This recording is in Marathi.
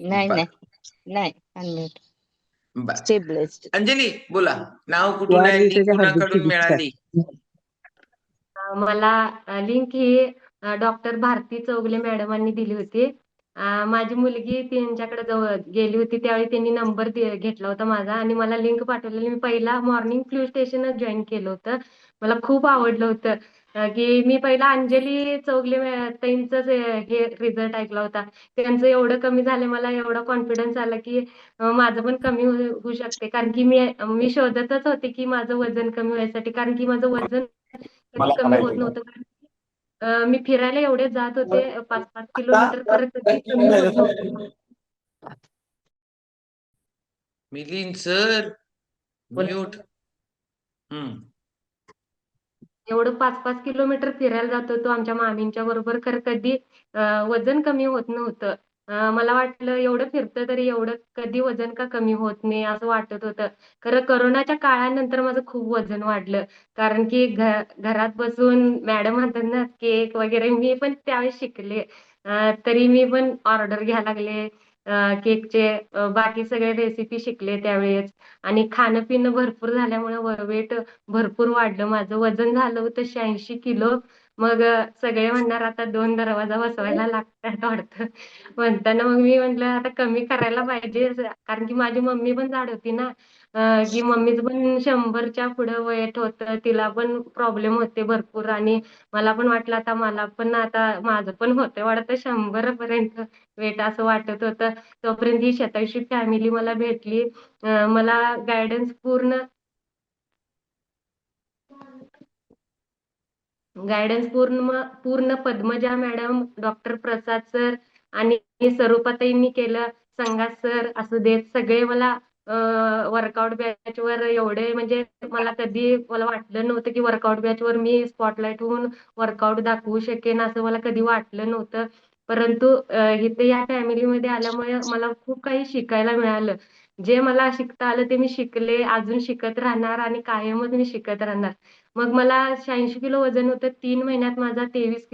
नाही बर नाही. नाही अनम्यूट. बर. स्टेबलाइज्ड. अंजली बोला. नाव कुठून आहे, लिंक वाढदिवसाच्या हार्दिक कुणाकडून शुभेच्छा. मिळाली? मला लिंक ही डॉक्टर भारती चौगले मॅडमांनी दिली होती. माझी मुलगी त्यांच्याकडे जवळ गेली होती त्यावेळी त्यांनी नंबर घेतला होता माझा आणि मला लिंक पाठवलेली. मी पहिला मॉर्निंग फ्लू स्टेशनच जॉईन केलं होतं. मला खूप आवडलं होतं. की मी पहिला अंजली चौगले ताईंचाच हे रिझल्ट ऐकला होता. त्यांचं एवढं कमी झालं, मला एवढा कॉन्फिडन्स आला की माझं पण कमी होऊ शकते. कारण की मी मी शोधतच होते की माझं वजन कमी व्हायसाठी, कारण की माझं वजन कधी मला कमी होत म्हणायचंय नव्हतं. कारण मी फिरायला एवढे जात होते 5-5 किलोमीटर, का? खरं कधी कमी होत नव्हतं. मिलिंद सर बोला. म्यूट. हम्म. एवढं 5-5 किलोमीटर फिरायला जात होतो आमच्या मामींच्या बरोबर, खरं कधी वजन कमी होत नव्हतं. मला वाटलं एवढं फिरतं तरी एवढं कधी वजन का कमी होत नाही असं वाटत होतं. खरं करोनाच्या काळानंतर माझं खूप वजन वाढलं. कारण की घरात बसून मॅडम म्हणतात ना केक वगैरे, मी पण त्यावेळेस शिकले. तरी मी पण ऑर्डर घ्यायला लागले केकचे. बाकी सगळे रेसिपी शिकले त्यावेळेस. आणि खाणं पिणं भरपूर झाल्यामुळे वेट भरपूर वाढलं. माझं वजन झालं होतं 86 किलो. मग सगळे म्हणणार आता 2 दरवाजा बसवायला लागतात वाटतं. म्हणताना मग मी म्हंटल आता कमी करायला पाहिजे. कारण की माझी मम्मी पण जाड होती ना. की मम्मीचं पण 100च्या पुढे वेट होतं. तिला पण प्रॉब्लेम होते भरपूर. आणि मला पण वाटलं आता मला पण आता माझं पण होतं वाटतं 100 पर्यंत वेट असं वाटत होतं. तोपर्यंत ही शतायुषी फॅमिली मला भेटली. मला गायडन्स पूर्ण पूर्ण पद्मजा मॅडम, डॉक्टर प्रसाद सर आणि स्वरूपाताईंनी केलं. संघात सर असू देत, सगळे मला वर्कआउट बॅच वर एवढे म्हणजे मला कधी मला वाटलं नव्हतं की वर्कआउट बॅच वर मी स्पॉटलाईट होऊन वर्कआउट दाखवू शकेन असं मला कधी वाटलं नव्हतं. परंतु इथे या फॅमिलीमध्ये आल्यामुळे मला खूप काही शिकायला मिळालं. जे मला शिकता आलं ते मी शिकले, अजून शिकत राहणार आणि कायमच मी शिकत राहणार. मग मला 86 किलो वजन होतं. 3 महिन्यात माझा 23